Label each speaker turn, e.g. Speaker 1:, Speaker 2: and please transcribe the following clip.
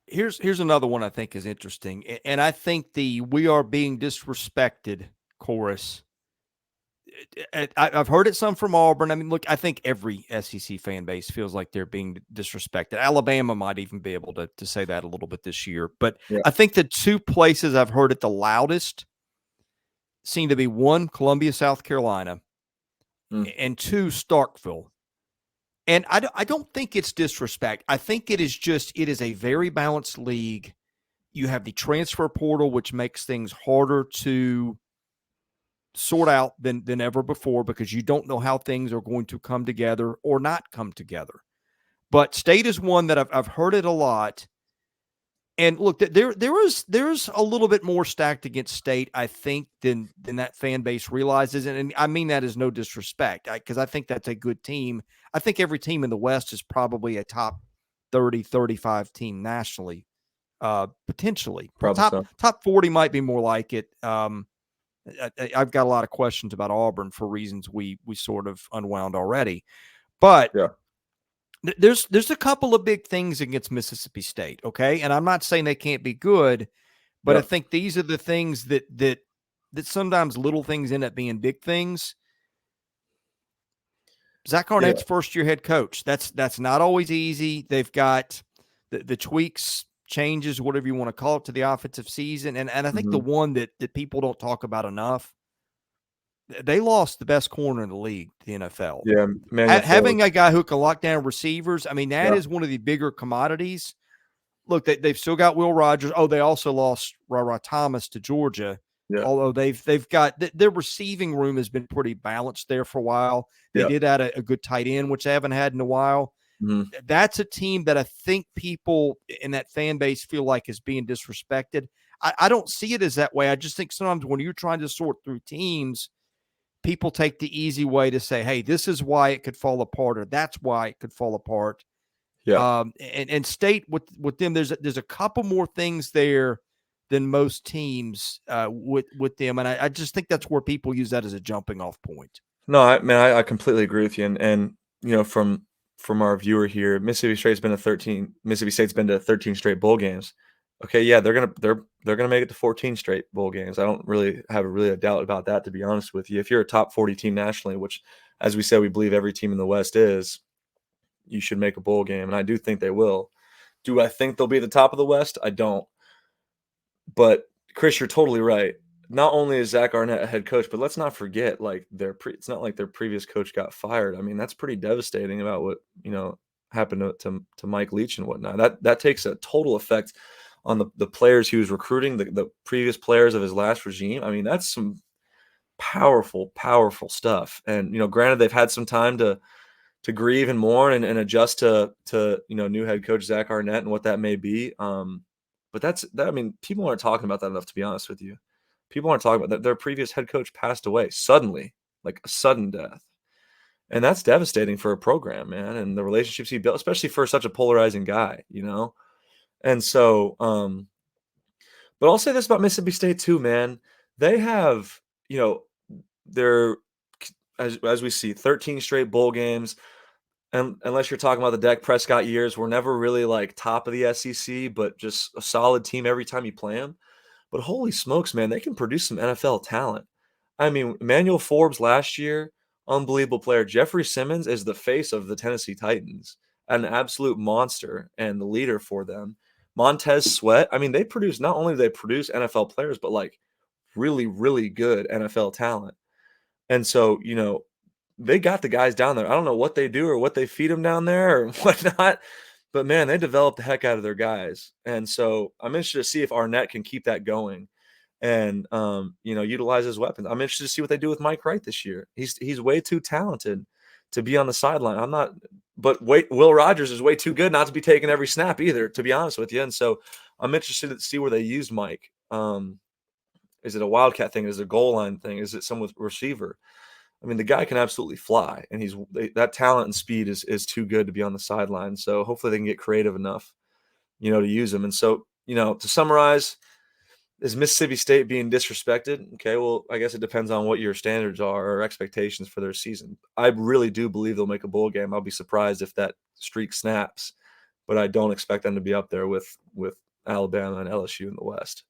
Speaker 1: Here's another one I think is interesting, and I think the "we are being disrespected" chorus. I've heard it some from Auburn. I mean, look, I think every SEC fan base feels like they're being disrespected. Alabama might even be able to say that a little bit this year. But
Speaker 2: Yeah.
Speaker 1: I think the two places I've heard it the loudest seem to be one, Columbia, South Carolina,
Speaker 2: Mm.
Speaker 1: and two, Starkville. And I don't think it's disrespect. I think it is just, it is a very balanced league. You have the transfer portal, which makes things harder to sort out than ever before because you don't know how things are going to come together or not come together. But State is one that I've heard it a lot. And look, there's a little bit more stacked against State, I think, than that fan base realizes. And I mean that is no disrespect, because I think that's a good team. I think every team in the West is probably a top 30, 35 team nationally, potentially.
Speaker 2: Probably so.
Speaker 1: Top 40 might be more like it. I've got a lot of questions about Auburn for reasons we sort of unwound already. But
Speaker 2: Yeah.
Speaker 1: there's a couple of big things against Mississippi State, okay? And I'm not saying they can't be good, but I
Speaker 2: Yep.
Speaker 1: think these are the things that sometimes little things end up being big things. Zach
Speaker 2: Yeah.
Speaker 1: Arnett's first-year head coach. That's not always easy. They've got the tweaks, changes, whatever you want to call it, to the offensive season. And I think the
Speaker 2: Hmm.
Speaker 1: one that people don't talk about enough, they lost the best corner in the league, the NFL.
Speaker 2: Yeah. Manuel
Speaker 1: Having
Speaker 2: Forbes.
Speaker 1: a guy who can lock down receivers, I mean, that
Speaker 2: Yeah.
Speaker 1: is one of the bigger commodities. Look, they've still got Will Rogers. Oh, they also lost Ra Thomas to Georgia.
Speaker 2: Yeah.
Speaker 1: Although they've got their receiving room has been pretty balanced there for a while. They
Speaker 2: Yeah.
Speaker 1: did add a good tight end, which they haven't had in a while.
Speaker 2: Hmm.
Speaker 1: That's a team that I think people in that fan base feel like is being disrespected. I don't see it as that way. I just think sometimes when you're trying to sort through teams, people take the easy way to say, hey, this is why it could fall apart, or that's why it could fall apart.
Speaker 2: Yeah.
Speaker 1: And State with them, there's a couple more things there than most teams with them, and I just think that's where people use that as a jumping off point.
Speaker 2: No, I completely agree with you. And from our viewer here, Mississippi State's been to 13 straight bowl games. Okay, yeah, they're gonna make it to 14 straight bowl games. I don't really have a doubt about that, to be honest with you. If you're a top 40 team nationally, which, as we said, we believe every team in the West is, you should make a bowl game, and I do think they will. Do I think they'll be at the top of the West? I don't. But Chris, you're totally right. Not only is Zach Arnett a head coach, but let's not forget, like, it's not like their previous coach got fired. I mean, that's pretty devastating about what happened to Mike Leach and whatnot. That takes a total effect on the players he was recruiting, the previous players of his last regime. I mean, that's some powerful, powerful stuff. And granted, they've had some time to grieve and mourn and adjust to new head coach Zach Arnett and what that may be. But I mean, people aren't talking about that enough, to be honest with you. People aren't talking about that. Their previous head coach passed away suddenly, like a sudden death. And that's devastating for a program, man, and the relationships he built, especially for such a polarizing guy. And so, but I'll say this about Mississippi State too, man. They have, they're, as we see, 13 straight bowl games. And unless you're talking about the Dak Prescott years, we're never really like top of the SEC, but just a solid team every time you play them. But holy smokes, man, they can produce some NFL talent. I mean, Emmanuel Forbes last year, unbelievable player. Jeffrey Simmons is the face of the Tennessee Titans, an absolute monster and the leader for them. Montez Sweat, I mean, not only do they produce NFL players, but like really, really good NFL talent. And so, they got the guys down there. I don't know what they do or what they feed them down there or whatnot, but man, they developed the heck out of their guys. And so I'm interested to see if Arnett can keep that going and utilize his weapons. I'm interested to see what they do with Mike Wright this year. He's way too talented to be on the sideline. Will Rogers is way too good not to be taking every snap either, to be honest with you. And so I'm interested to see where they use Mike. Is it a wildcat thing? Is it a goal line thing? Is it some with receiver? I mean, the guy can absolutely fly, and that talent and speed is too good to be on the sideline. So hopefully they can get creative enough, to use him. And so, to summarize, is Mississippi State being disrespected? Okay, well, I guess it depends on what your standards are or expectations for their season. I really do believe they'll make a bowl game. I'll be surprised if that streak snaps. but I don't expect them to be up there with Alabama and LSU in the West.